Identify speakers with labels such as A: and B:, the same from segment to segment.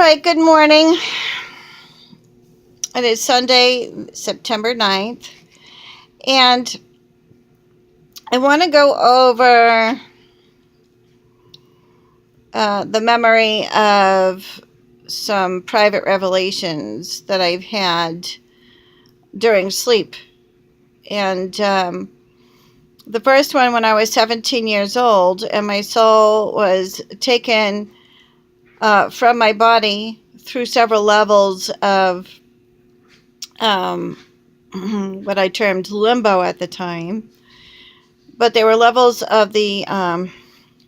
A: right, good morning. It is Sunday, September 9th, and I want to go over the memory of some private revelations that I've had during sleep. And the first one when I was 17 years old, and my soul was taken from my body through several levels of what I termed limbo at the time. But they were levels of the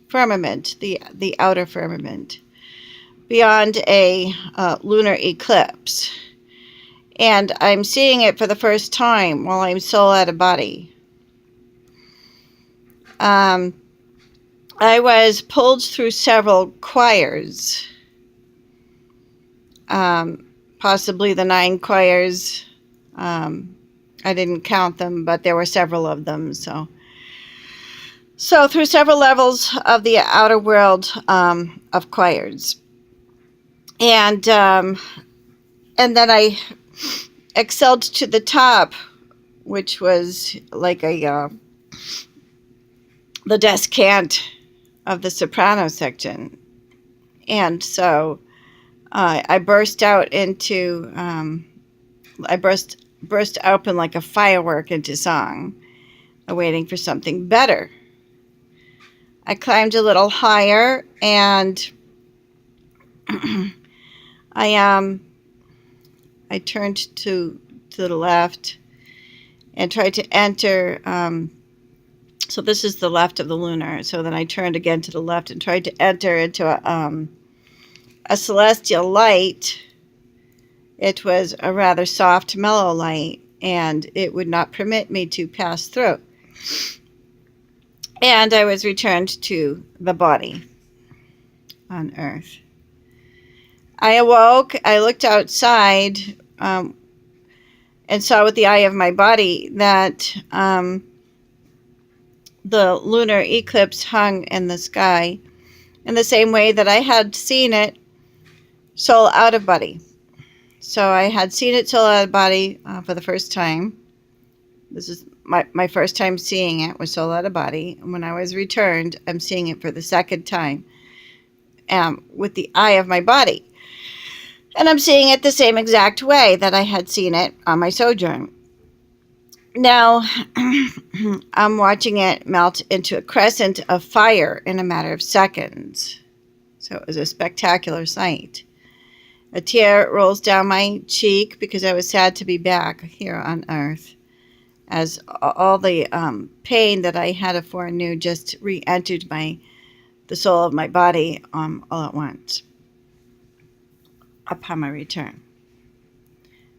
A: firmament, the outer firmament, beyond a lunar eclipse. And I'm seeing it for the first time while I'm soul out of body. I was pulled through several choirs, possibly the 9 choirs. I didn't count them, but there were several of them. So through several levels of the outer world of choirs. And then I excelled to the top, which was like the descant of the soprano section. And so I burst out into, I burst open like a firework into song, waiting for something better. I climbed a little higher, and I turned to the left and tried to enter. So this is the left of the lunar. So then I turned again to the left and tried to enter into a celestial light. It was a rather soft, mellow light, and it would not permit me to pass through. And I was returned to the body on earth. I awoke, I looked outside, and saw with the eye of my body that the lunar eclipse hung in the sky in the same way that I had seen it soul out of body. So I had seen it soul out of body for the first time. This is my first time seeing it was soul out of body. And when I was returned, I'm seeing it for the second time with the eye of my body. And I'm seeing it the same exact way that I had seen it on my sojourn. Now, I'm watching it melt into a crescent of fire in a matter of seconds. So it was a spectacular sight. A tear rolls down my cheek because I was sad to be back here on earth, as all the pain that I had afore knew just re-entered the soul of my body all at once upon my return.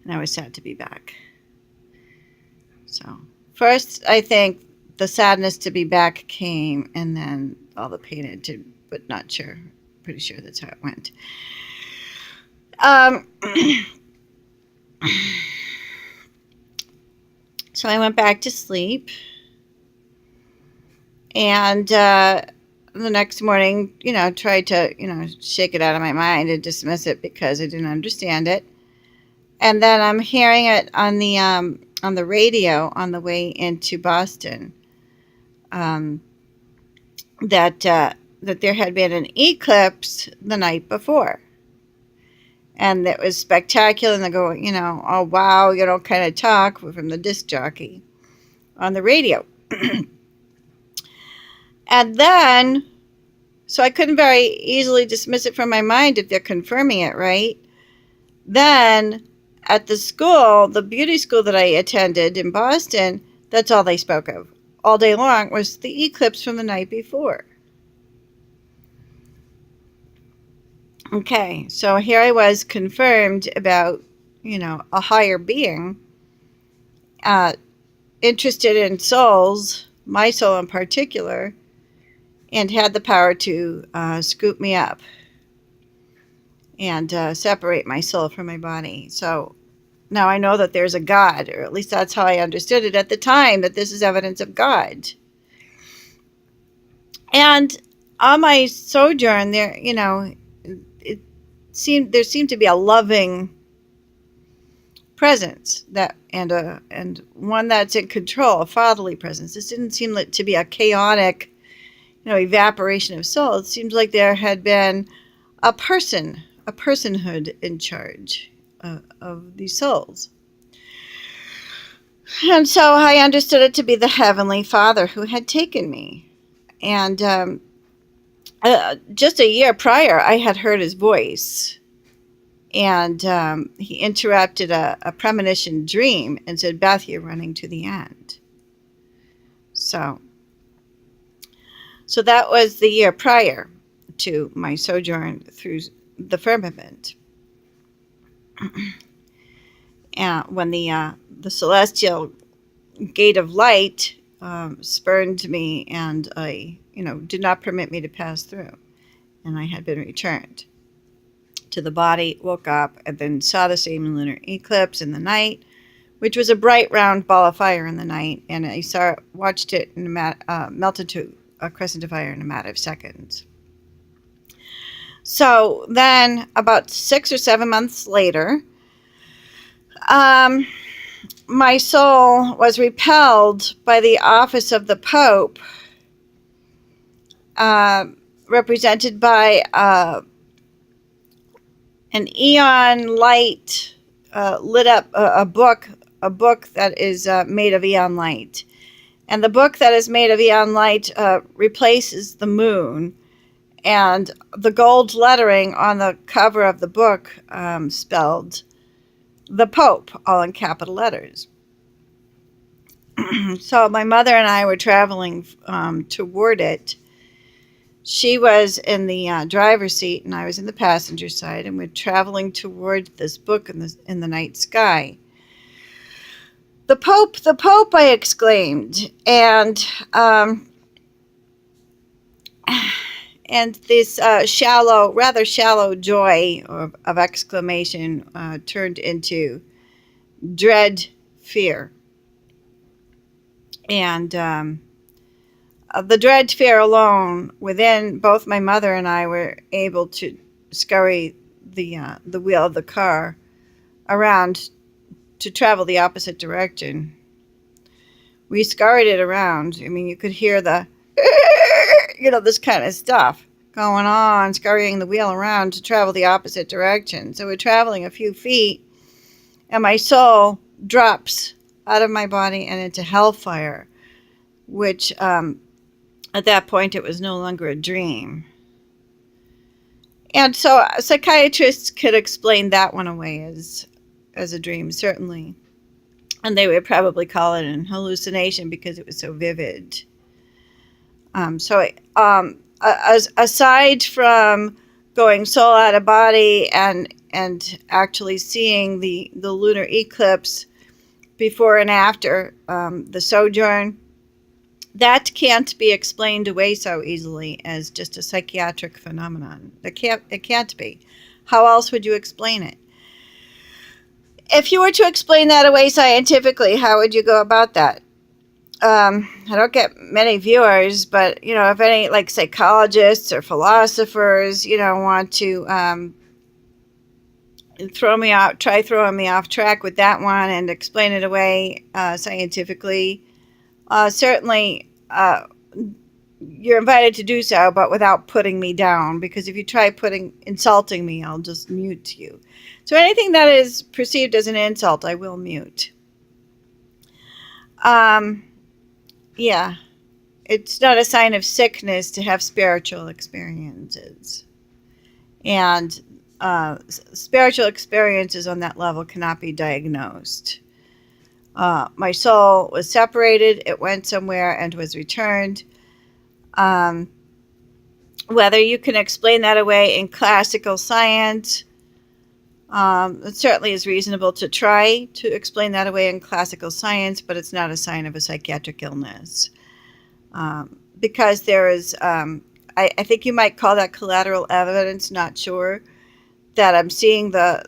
A: And I was sad to be back. So first, I think the sadness to be back came, and then all the pain entered, but not sure. Pretty sure that's how it went. So I went back to sleep, and the next morning, tried to, shake it out of my mind and dismiss it because I didn't understand it. And then I'm hearing it on the radio on the way into Boston, that there had been an eclipse the night before. And it was spectacular, and they go, oh, wow, kind of talk from the disc jockey on the radio. And then, so I couldn't very easily dismiss it from my mind if they're confirming it, right? Then, at the school, the beauty school that I attended in Boston, that's all they spoke of all day long was the eclipse from the night before. Okay, so here I was confirmed about, a higher being, interested in souls, my soul in particular, and had the power to scoop me up and separate my soul from my body. So now I know that there's a God, or at least that's how I understood it at the time, that this is evidence of God. And on my sojourn there, there seemed to be a loving presence and one that's in control, a fatherly presence. This didn't seem like to be a chaotic, evaporation of soul. It seemed like there had been a personhood in charge of these souls. And so I understood it to be the Heavenly Father who had taken me. And just a year prior, I had heard his voice. And he interrupted a premonition dream and said, Beth, you're running to the end. So that was the year prior to my sojourn through the firmament. When the celestial gate of light spurned me and did not permit me to pass through, and I had been returned to the body, woke up, and then saw the same lunar eclipse in the night, which was a bright round ball of fire in the night, and I watched it melt into a crescent of fire in a matter of seconds. So then, about 6 or 7 months later, my soul was repelled by the office of the Pope, represented by an eon light lit up a book that is made of eon light. And the book that is made of eon light replaces the moon. And the gold lettering on the cover of the book spelled the Pope, all in capital letters. So my mother and I were traveling toward it. She was in the driver's seat and I was in the passenger side, and we're traveling toward this book in the night sky. The Pope, I exclaimed, and this rather shallow joy of exclamation turned into dread fear. And the dread fear alone, within both my mother and I were able to scurry the wheel of the car around to travel the opposite direction. We scurried it around. I mean, you could hear the, this kind of stuff going on, scurrying the wheel around to travel the opposite direction. So we're traveling a few feet, and my soul drops out of my body and into hellfire, which at that point it was no longer a dream. And so psychiatrists could explain that one away as a dream, certainly. And they would probably call it an hallucination because it was so vivid. Aside from going soul out of body and actually seeing the lunar eclipse before and after the sojourn, that can't be explained away so easily as just a psychiatric phenomenon. It can't be. How else would you explain it? If you were to explain that away scientifically, how would you go about that? I don't get many viewers, but, if any, like, psychologists or philosophers, want to try throwing me off track with that one and explain it away scientifically, certainly you're invited to do so, but without putting me down, because if you try insulting me, I'll just mute you. So anything that is perceived as an insult, I will mute. Yeah, it's not a sign of sickness to have spiritual experiences. And spiritual experiences on that level cannot be diagnosed. My soul was separated, it went somewhere and was returned. Whether you can explain that away in classical science, it certainly is reasonable to try to explain that away in classical science, but it's not a sign of a psychiatric illness. Because there is, I think you might call that collateral evidence, not sure, that I'm seeing the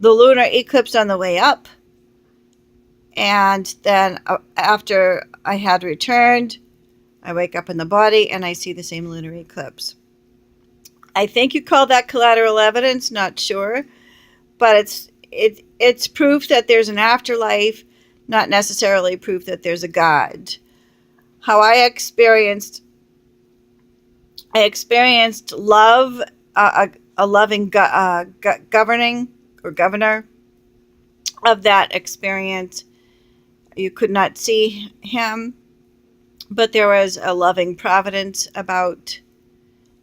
A: lunar eclipse on the way up. And then after I had returned, I wake up in the body and I see the same lunar eclipse. I think you call that collateral evidence, not sure, but it's proof that there's an afterlife, not necessarily proof that there's a God. How I experienced love, a loving governing or governor of that experience. You could not see him, but there was a loving providence about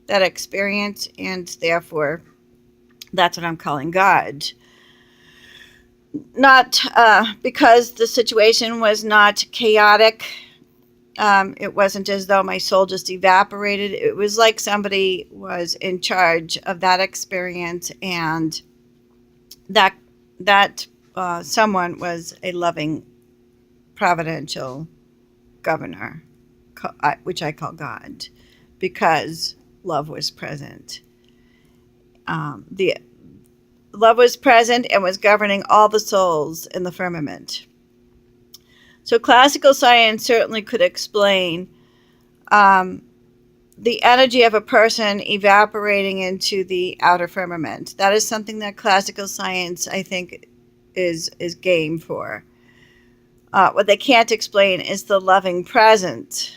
A: that experience, and therefore that's what I'm calling God. Not because the situation was not chaotic. It wasn't as though my soul just evaporated. It was like somebody was in charge of that experience, and that someone was a loving, providential governor, which I call God, because love was present. The love was present and was governing all the souls in the firmament. So classical science certainly could explain the energy of a person evaporating into the outer firmament. That is something that classical science, I think, is game for. What they can't explain is the loving presence,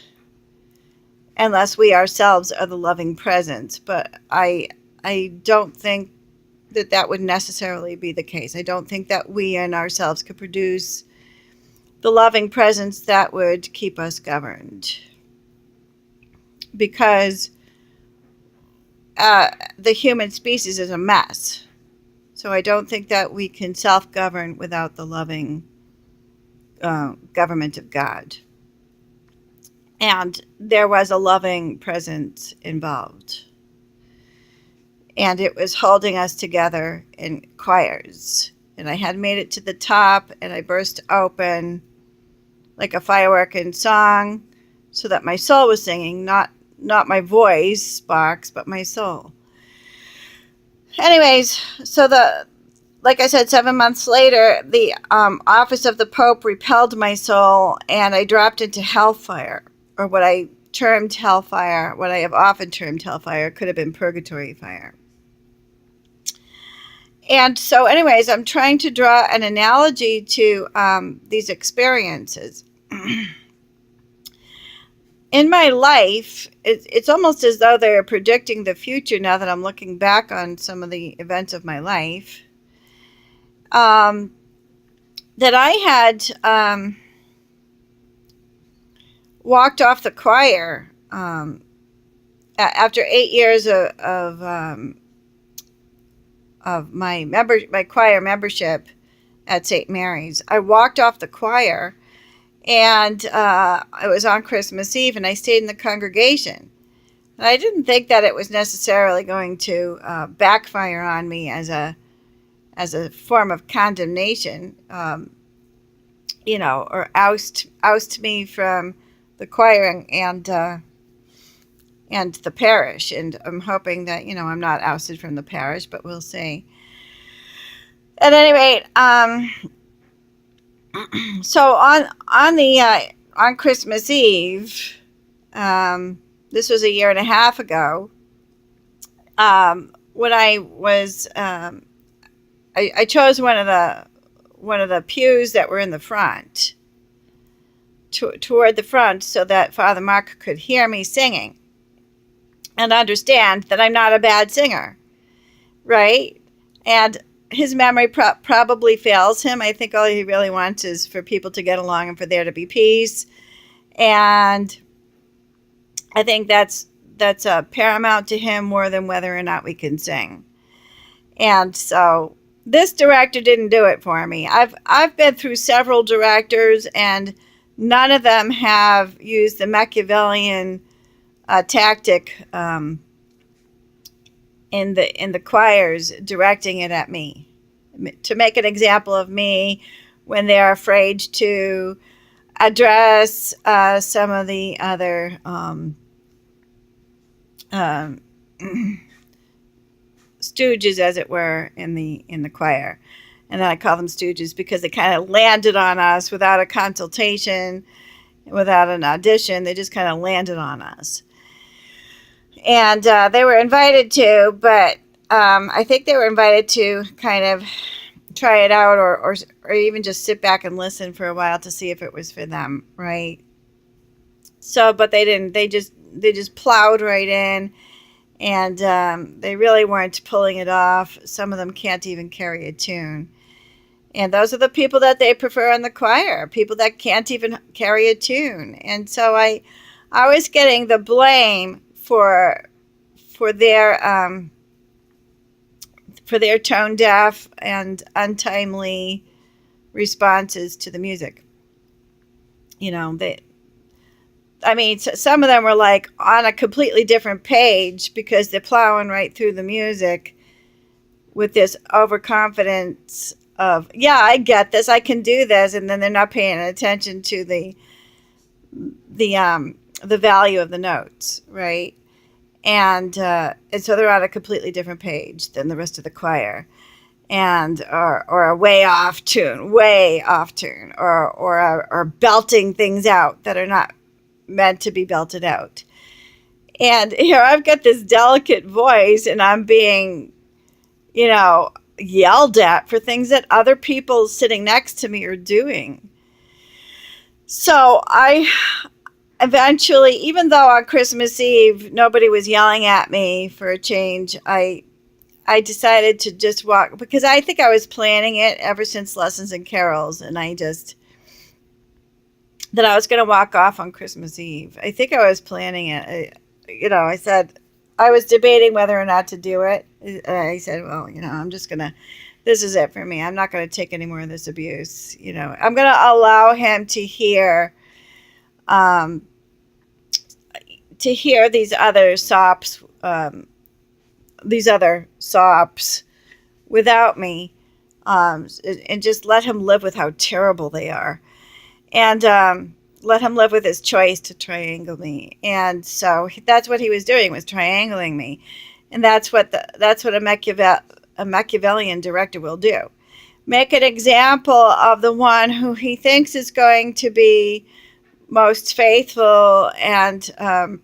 A: unless we ourselves are the loving presence. But I don't think that would necessarily be the case. I don't think that we in ourselves could produce the loving presence that would keep us governed, because the human species is a mess. So I don't think that we can self-govern without the loving government of God. And there was a loving presence involved. And it was holding us together in choirs. And I had made it to the top, and I burst open like a firework in song, so that my soul was singing, not my voice box, but my soul. Anyways, so like I said, 7 months later, the office of the Pope repelled my soul, and I dropped into hellfire, or what I termed hellfire, what I have often termed hellfire, could have been purgatory fire. And so anyways, I'm trying to draw an analogy to these experiences. In my life, it's almost as though they're predicting the future now that I'm looking back on some of the events of my life. That I had walked off the choir after 8 years of my choir membership at St. Mary's. I walked off the choir, and it was on Christmas Eve, and I stayed in the congregation. And I didn't think that it was necessarily going to backfire on me as a form of condemnation, or oust me from the choir and the parish. And I'm hoping that I'm not ousted from the parish, but we'll see. At any rate, so on Christmas Eve, this was a year and a half ago, when I was I chose one of the pews that were in the front, toward the front, so that Father Mark could hear me singing and understand that I'm not a bad singer, right? And his memory probably fails him. I think all he really wants is for people to get along and for there to be peace. And I think that's paramount to him more than whether or not we can sing. And so this director didn't do it for me. I've been through several directors, and none of them have used the Machiavellian tactic in the choirs, directing it at me, to make an example of me when they're afraid to address some of the other stooges, as it were, in the choir. And then I call them stooges because they kind of landed on us without a consultation, without an audition. They just kind of landed on us. And they were invited to, but I think they were invited to kind of try it out, or even just sit back and listen for a while to see if it was for them, right? So, but they didn't. They just plowed right in, and they really weren't pulling it off. Some of them can't even carry a tune. And those are the people that they prefer in the choir, people that can't even carry a tune. And so I was getting the blame for their tone deaf and untimely responses to the music. You know, some of them were like on a completely different page because they're plowing right through the music with this overconfidence of, yeah, I get this, I can do this, and then they're not paying attention to the value of the notes, right? And so they're on a completely different page than the rest of the choir, and or a way off tune, or belting things out that are not meant to be belted out. And here I've got this delicate voice, and I'm being, yelled at for things that other people sitting next to me are doing. So I eventually, even though on Christmas Eve nobody was yelling at me for a change, I decided to just walk, because I think I was planning it ever since Lessons and Carols, and that I was going to walk off on Christmas Eve. I think I was planning it. I said, I was debating whether or not to do it. I said, well, I'm just going to, this is it for me. I'm not going to take any more of this abuse. I'm going to allow him to hear these other sops, without me, and just let him live with how terrible they are, and let him live with his choice to triangle me. And so that's what he was doing, was triangling me, and that's what a Machiavellian director will do. Make an example of the one who he thinks is going to be most faithful, and I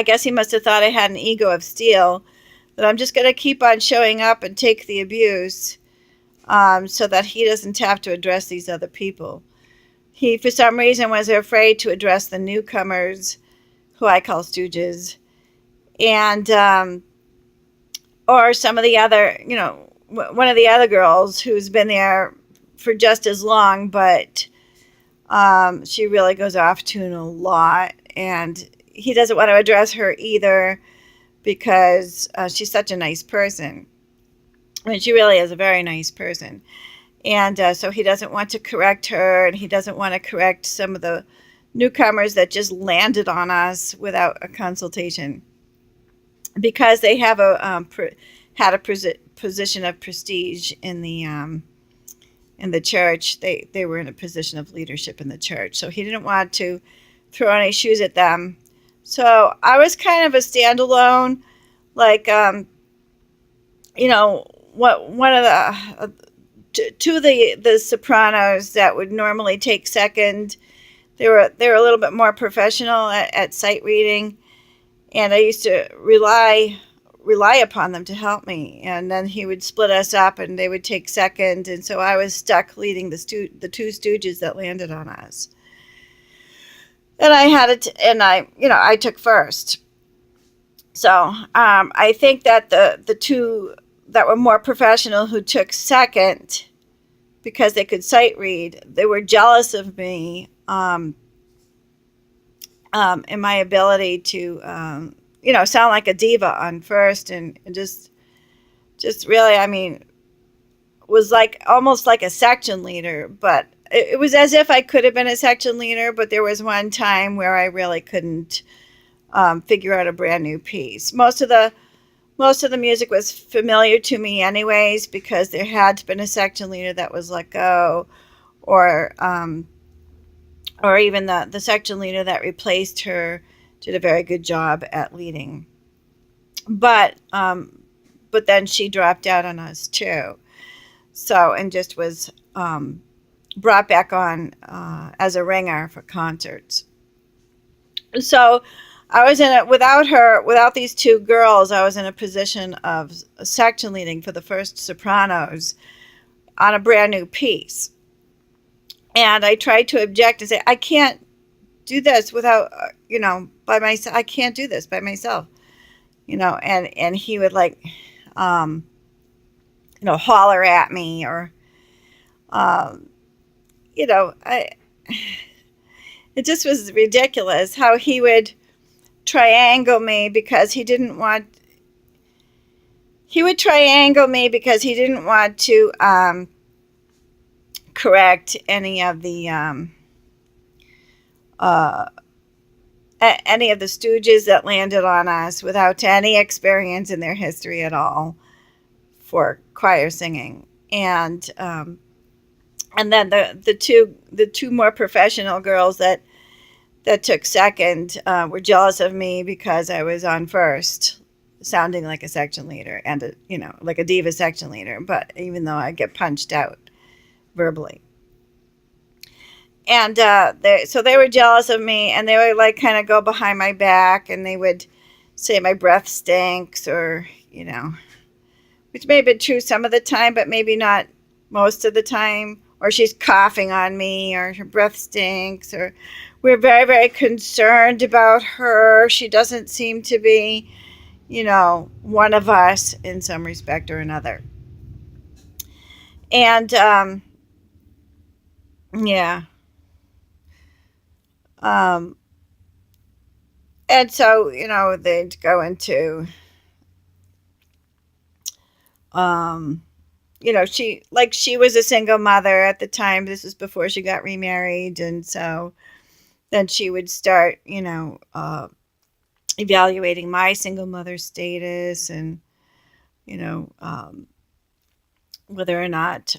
A: guess he must have thought I had an ego of steel, that I'm just going to keep on showing up and take the abuse, so that he doesn't have to address these other people. He, for some reason, was afraid to address the newcomers, who I call stooges, and or some of the other, one of the other girls who's been there for just as long, but she really goes off tune a lot, and he doesn't want to address her either, because she's such a nice person. I mean, she really is a very nice person. And so he doesn't want to correct her, and he doesn't want to correct some of the newcomers that just landed on us without a consultation, because they have had a position of prestige in the church. They were in a position of leadership in the church, so he didn't want to throw any shoes at them. So I was kind of a standalone, like one of the two of the sopranos that would normally take second. They were a little bit more professional at sight reading, and I used to rely upon them to help me. And then he would split us up, and they would take second, and so I was stuck leading the two stooges that landed on us. And I took first. So I think that the two that were more professional, who took second because they could sight read, they were jealous of me, and my ability to sound like a diva on first, and just really, was like almost like a section leader. But it was as if I could have been a section leader, but there was one time where I really couldn't figure out a brand new piece. Most of the music was familiar to me anyways, because there had been a section leader that was let go, or even the section leader that replaced her did a very good job at leading. But then she dropped out on us too. So, and just was brought back on as a ringer for concerts. So I was without these two girls, I was in a position of section leading for the first sopranos on a brand new piece. And I tried to object and say, I can't do this without, by myself. I can't do this by myself, and he would um, holler at me or, um, I, it just was ridiculous how he would triangle me because he would triangle me because he didn't want to correct uh, any of the stooges that landed on us without any experience in their history at all for choir singing. And then the two more professional girls that took second were jealous of me because I was on first, sounding like a section leader and like a diva section leader, but even though I get punched out verbally. And so they were jealous of me, and they would kind of go behind my back, and they would say my breath stinks, or which may have been true some of the time, but maybe not most of the time. Or she's coughing on me, or her breath stinks, or we're very, very concerned about her. She doesn't seem to be, one of us in some respect or another. And yeah. Um, and so, they'd go into, she was a single mother at the time. This was before she got remarried. And so then she would start, evaluating my single mother status and, whether or not,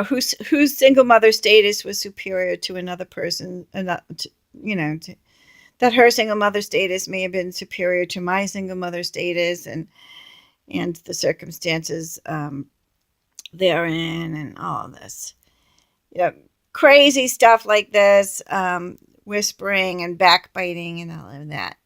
A: whose single mother status was superior to another person, that her single mother status may have been superior to my single mother status, and the circumstances therein, and all of this, crazy stuff like this, whispering and backbiting and all of that.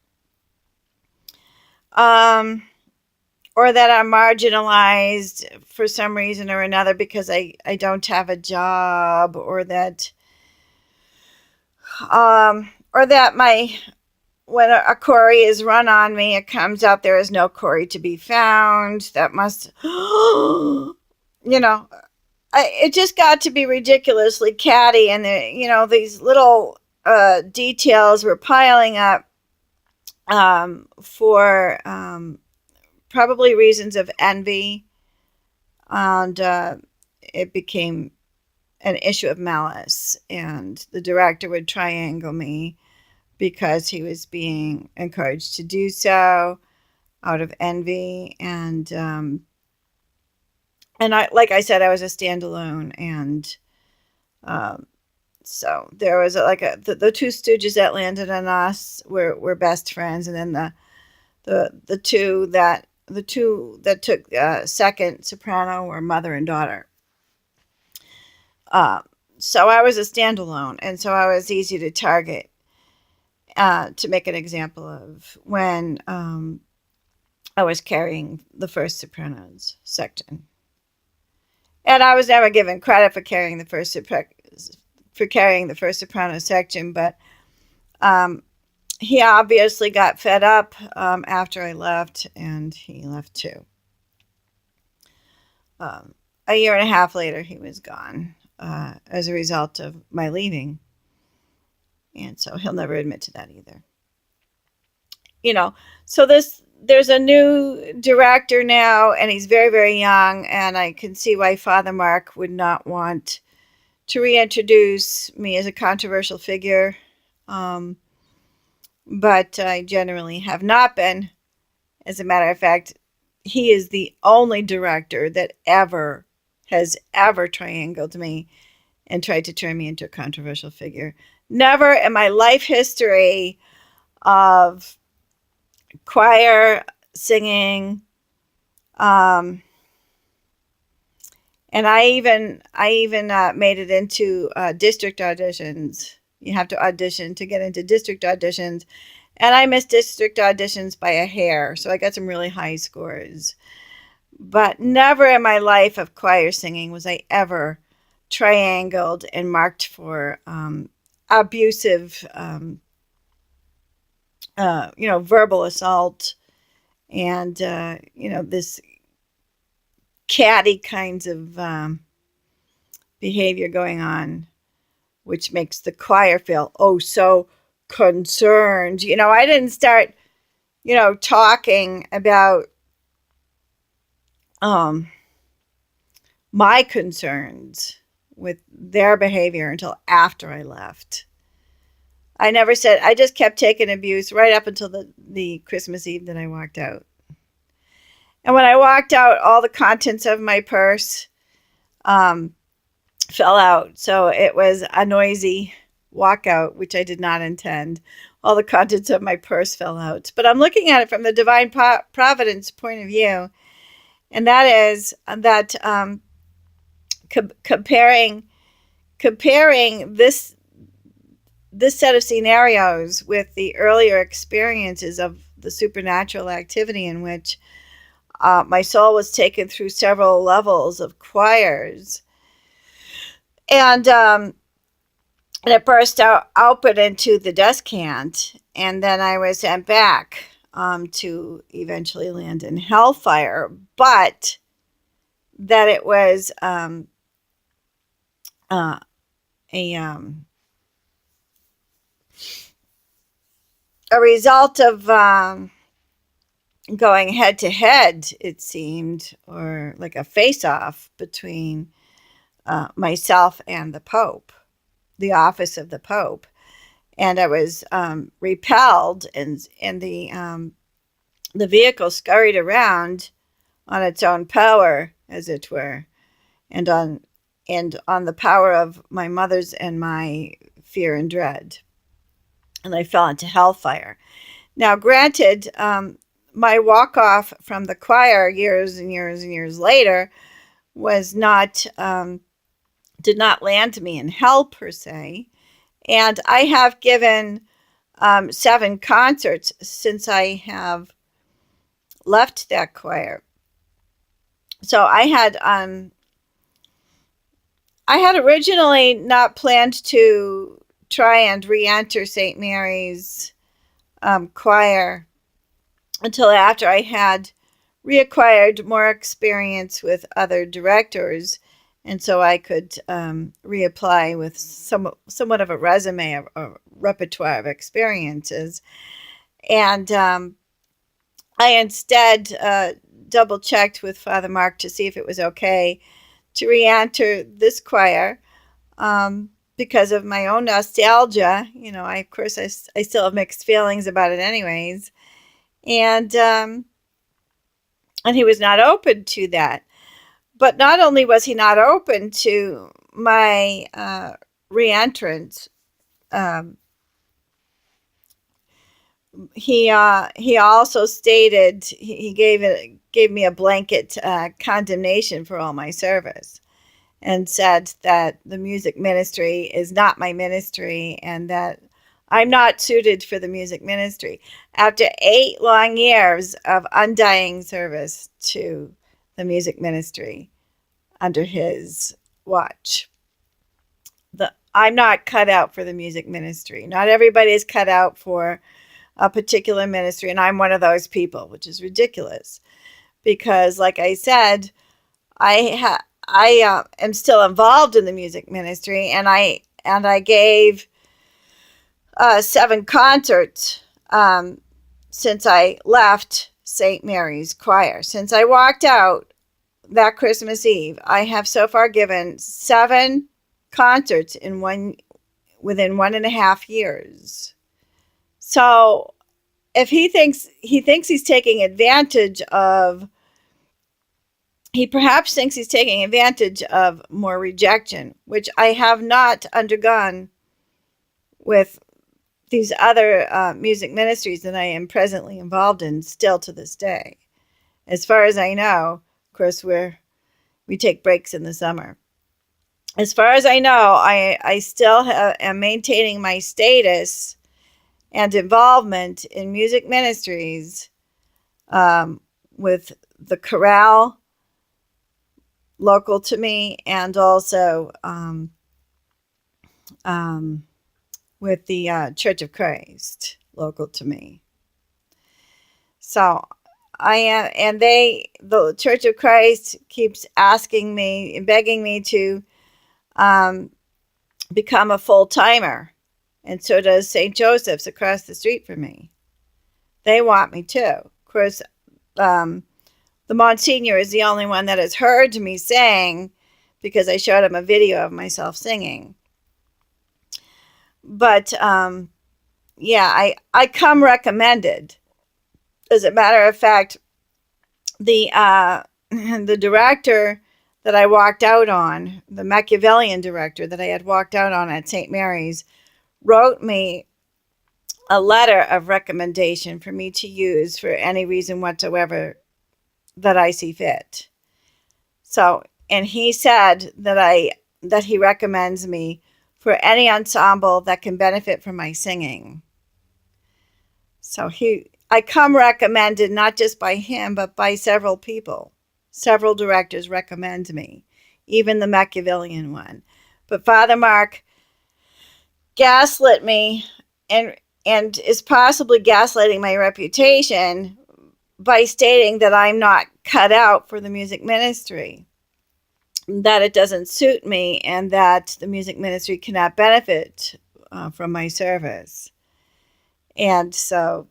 A: Or that I'm marginalized for some reason or another because I don't have a job, or that when a quarry is run on me, it comes out there is no quarry to be found. That must, it just got to be ridiculously catty, and these little details were piling up for probably reasons of envy, and it became an issue of malice, and the director would triangle me because he was being encouraged to do so out of envy, and I, like I said, I was a standalone, and so there was the two stooges that landed on us were best friends, and then the two that took second soprano were mother and daughter. So I was a standalone, and so I was easy to target, to make an example of when I was carrying the first sopranos section. And I was never given credit for carrying the first soprano section, but he obviously got fed up after I left, and he left too. A year and a half later, he was gone as a result of my leaving. And so he'll never admit to that either. So there's a new director now, and he's very, very young, and I can see why Father Mark would not want to reintroduce me as a controversial figure. But I generally have not been. As a matter of fact, he is the only director that has ever triangled me and tried to turn me into a controversial figure. Never in my life history of choir singing, and I even made it into district auditions You have to audition to get into district auditions. And I missed district auditions by a hair, so I got some really high scores. But never in my life of choir singing was I ever triangled and marked for abusive, verbal assault and, this catty kinds of behavior going on, which makes the choir feel, oh, so concerned. I didn't start, talking about um, my concerns with their behavior until after I left. I never said, I just kept taking abuse right up until the Christmas Eve that I walked out. And when I walked out, all the contents of my purse fell out. So it was a noisy walkout, which I did not intend. All the contents of my purse fell out. But I'm looking at it from the divine providence point of view. And that is that comparing this set of scenarios with the earlier experiences of the supernatural activity in which my soul was taken through several levels of choirs. And it burst out open into the descant. And then I was sent back to eventually land in hellfire. But that it was a result of going head to head, it seemed, or like a face-off between myself and the Pope, the office of the Pope. And I was repelled, and the vehicle scurried around on its own power, as it were, and on the power of my mother's and my fear and dread. And I fell into hellfire. Now, granted, my walk-off from the choir years and years and years later was not, did not land me in hell per se. And I have given 7 concerts since I have left that choir. So I had originally not planned to try and re-enter St. Mary's choir until after I had reacquired more experience with other directors, and so I could reapply with somewhat of a resume, a repertoire of experiences. And I instead double-checked with Father Mark to see if it was okay to re-enter this choir because of my own nostalgia. Of course, I still have mixed feelings about it anyways. And he was not open to that. But not only was he not open to my re-entrance, he also stated he gave me a blanket condemnation for all my service, and said that the music ministry is not my ministry and that I'm not suited for the music ministry. After 8 long years of undying service to the music ministry under his watch, I'm not cut out for the music ministry. Not everybody is cut out for a particular ministry, and I'm one of those people, which is ridiculous because, like I said, I am still involved in the music ministry, and I gave 7 concerts since I left St. Mary's choir. Since I walked out that Christmas Eve, I have so far given 7 concerts within 1.5 years. So if he thinks he's taking advantage of, he perhaps thinks he's taking advantage of more rejection, which I have not undergone with these other music ministries that I am presently involved in still to this day. As far as I know, of course, we take breaks in the summer. as far as I know, I still am maintaining my status and involvement in music ministries, with the chorale local to me, and also um, with the Church of Christ local to me. So I am, and the Church of Christ keeps asking me and begging me to um, become a full timer, and so does St. Joseph's across the street from me. They want me too. Of course, um, the Monsignor is the only one that has heard me sing, because I showed him a video of myself singing. But yeah, I come recommended. As a matter of fact, the the director that I walked out on, the Machiavellian director that I had walked out on at St. Mary's, wrote me a letter of recommendation for me to use for any reason whatsoever that I see fit. So, and he said that he recommends me for any ensemble that can benefit from my singing. So I come recommended not just by him, but by several people. Several directors recommend me, even the Machiavellian one. But Father Mark gaslit me, and is possibly gaslighting my reputation by stating that I'm not cut out for the music ministry, that it doesn't suit me, and that the music ministry cannot benefit from my service. And so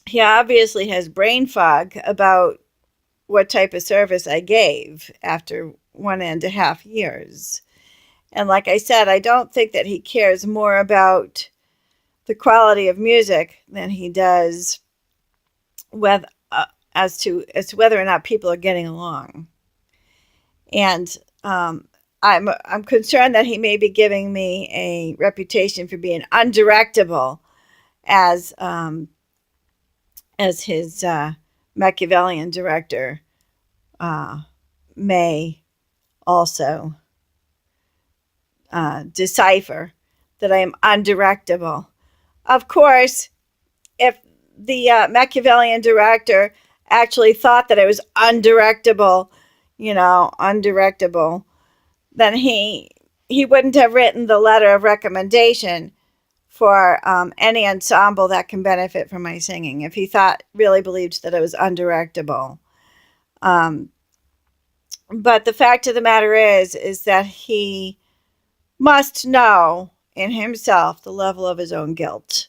A: he obviously has brain fog about what type of service I gave after 1.5 years. And like I said, I don't think that he cares more about the quality of music than he does whether, as to whether or not people are getting along. And I'm concerned that he may be giving me a reputation for being undirectable, as his Machiavellian director may also decipher that I am undirectable. Of course, if the Machiavellian director actually thought that I was undirectable, then he wouldn't have written the letter of recommendation for any ensemble that can benefit from my singing, if he really believed that I was undirectable. But the fact of the matter is that he must know in himself the level of his own guilt,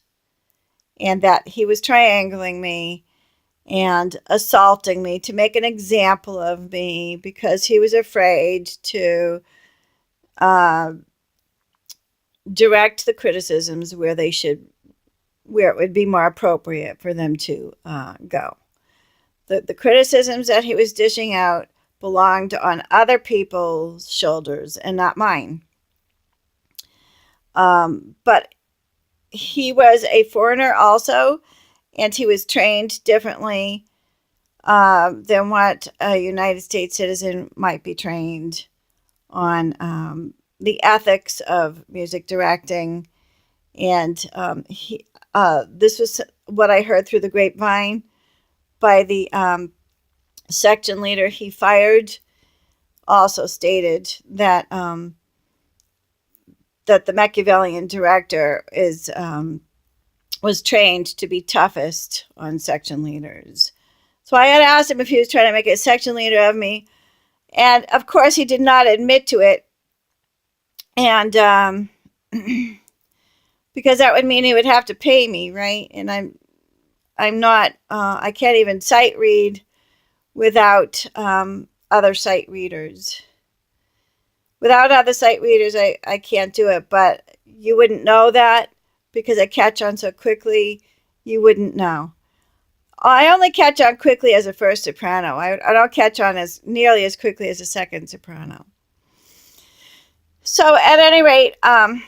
A: and that he was triangling me and assaulting me to make an example of me, because he was afraid to direct the criticisms where it would be more appropriate for them to go. The criticisms that he was dishing out belonged on other people's shoulders and not mine. But he was a foreigner also, and he was trained differently than what a United States citizen might be trained on, the ethics of music directing. And this was what I heard through the grapevine by the section leader he fired, also stated that that the Machiavellian director was trained to be toughest on section leaders. So I had asked him if he was trying to make a section leader of me, and of course he did not admit to it. And because that would mean he would have to pay me, right? And I'm not. I can't even sight read without other sight readers. Without other sight readers, I can't do it. But you wouldn't know that, because I catch on so quickly. You wouldn't know. I only catch on quickly as a first soprano. I don't catch on as nearly as quickly as a second soprano. So at any rate, I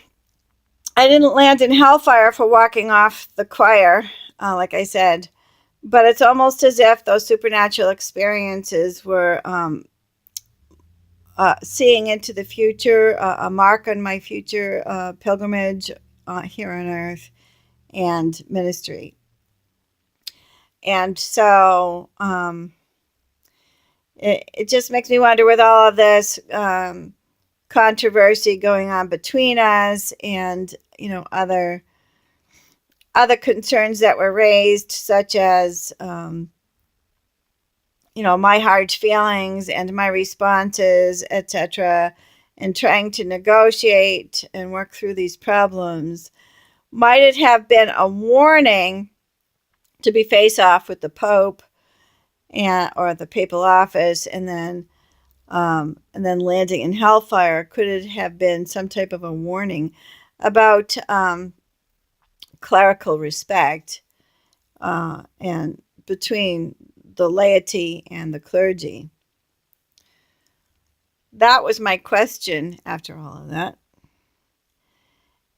A: didn't land in hellfire for walking off the choir, like I said. But it's almost as if those supernatural experiences were seeing into the future, a mark on my future pilgrimage here on earth and ministry. And so it just makes me wonder, with all of this controversy going on between us, and other concerns that were raised, such as my hard feelings and my responses, etc., and trying to negotiate and work through these problems. Might it have been a warning to be face off with the Pope or the papal office, and then landing in hellfire? Could it have been some type of a warning about clerical respect and between the laity and the clergy? That was my question after all of that.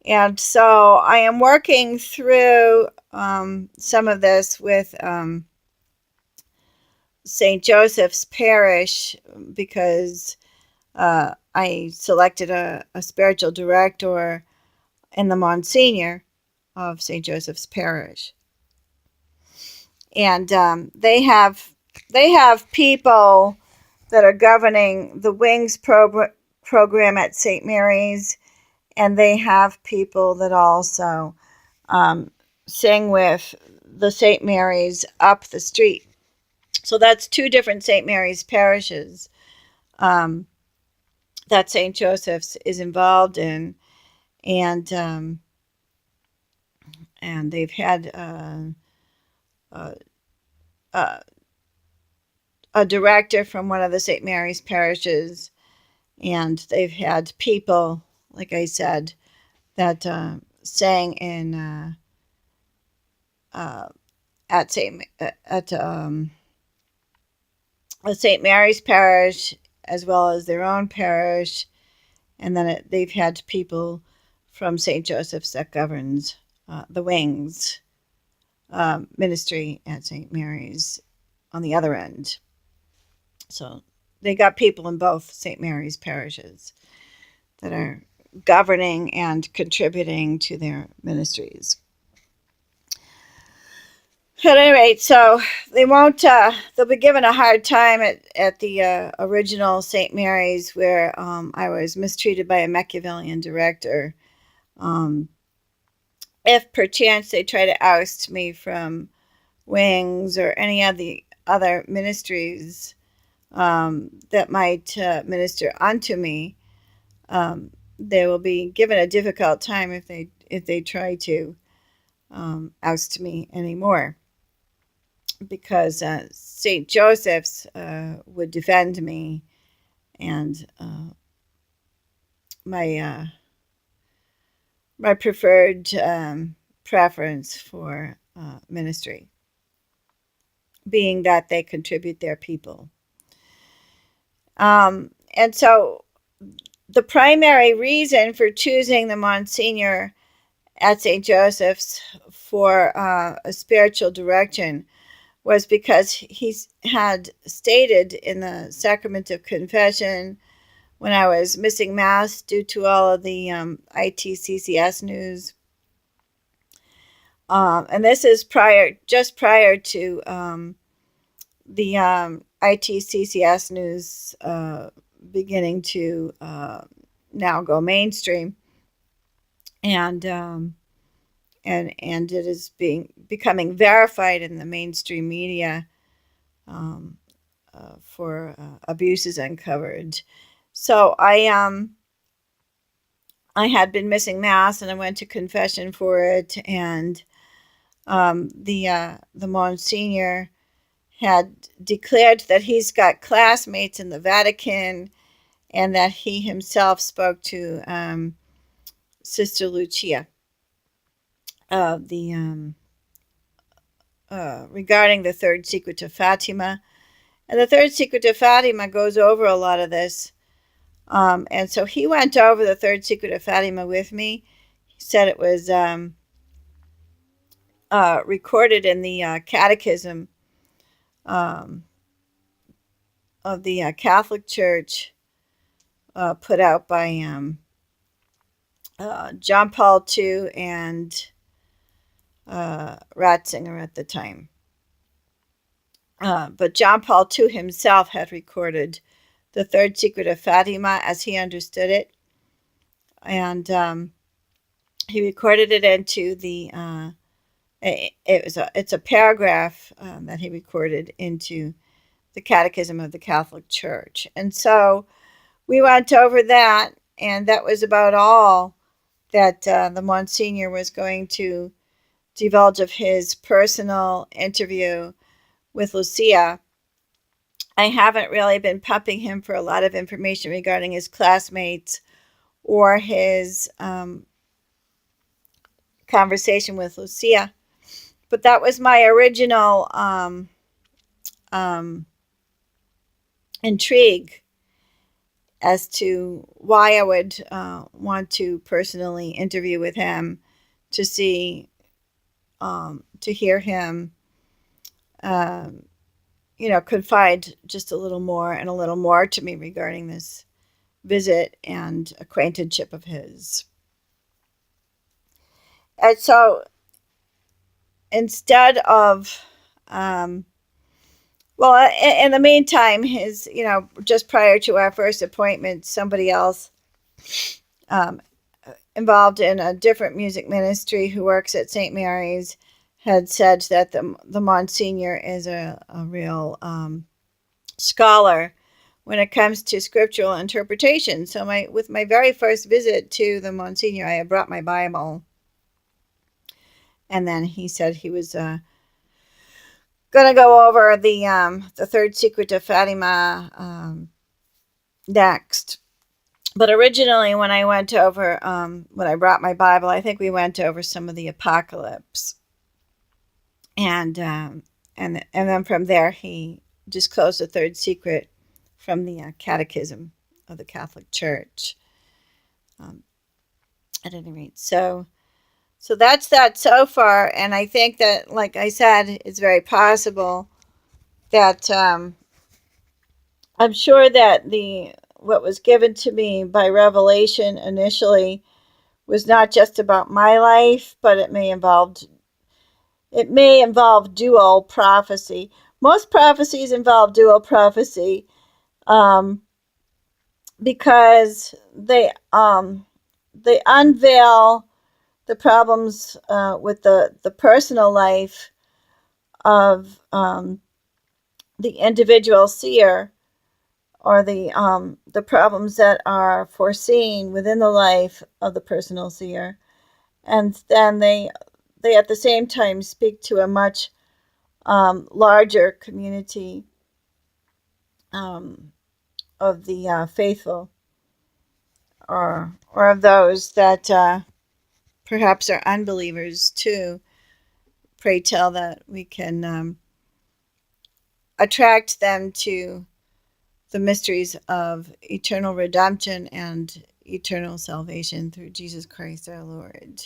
A: And so I am working through some of this with St. Joseph's Parish, because I selected a spiritual director in the Monsignor of St. Joseph's Parish. And they have people that are governing the Wings program at St. Mary's, and they have people that also sing with the St. Mary's up the street. So that's two different St. Mary's parishes that St. Joseph's is involved in, and they've had a director from one of the St. Mary's parishes, and they've had people, like I said, that sang in at St. Mary's parish, as well as their own parish, and then they've had people from St. Joseph's that governs the Wings ministry at St. Mary's on the other end. So they got people in both St. Mary's parishes that are governing and contributing to their ministries. At any rate, so they won't. They'll be given a hard time at the original St. Mary's, where I was mistreated by a Machiavellian director. If perchance they try to oust me from Wings or any of the other ministries that might minister unto me, they will be given a difficult time if they try to oust me anymore, because St. Joseph's would defend me, and my preferred preference for ministry, being that they contribute their people. And so the primary reason for choosing the Monsignor at St. Joseph's for a spiritual direction was because he had stated in the Sacrament of Confession, when I was missing Mass due to all of the ITCCS news, and this is just prior to the ITCCS news beginning to now go mainstream, and it is becoming verified in the mainstream media for abuses uncovered. So I had been missing Mass, and I went to confession for it, and the Monsignor had declared that he's got classmates in the Vatican, and that he himself spoke to Sister Lucia regarding the third secret of Fatima. And the third secret of Fatima goes over a lot of this. And so he went over the third secret of Fatima with me. He said it was recorded in the Catechism of the Catholic Church, put out by John Paul II and Ratzinger at the time. But John Paul II himself had recorded the third secret of Fatima as he understood it, and he recorded it into the. It's a paragraph that he recorded into the Catechism of the Catholic Church, and so we went over that, and that was about all that the Monsignor was going to divulge of his personal interview with Lucia. I haven't really been pumping him for a lot of information regarding his classmates or his conversation with Lucia. But that was my original intrigue as to why I would want to personally interview with him, to see, to hear him, confide just a little more and a little more to me regarding this visit and acquaintanceship of his. And so instead of, in the meantime, just prior to our first appointment, somebody else involved in a different music ministry who works at St. Mary's had said that the Monsignor is a real scholar when it comes to scriptural interpretation. So with my very first visit to the Monsignor, I had brought my Bible. And then he said he was going to go over the third secret of Fatima next. But originally, when I went over, when I brought my Bible, I think we went over some of the Apocalypse. And then from there, he disclosed the third secret from the Catechism of the Catholic Church. At any rate, so that's that so far, and I think that, like I said, it's very possible that I'm sure that what was given to me by revelation initially was not just about my life, but it may involve dual prophecy. Most prophecies involve dual prophecy, because they unveil the problems with the personal life of the individual seer, or the problems that are foreseen within the life of the personal seer, and then they at the same time speak to a much larger community of the faithful, or of those that perhaps are unbelievers too. Pray tell that we can attract them to the mysteries of eternal redemption and eternal salvation through Jesus Christ our Lord.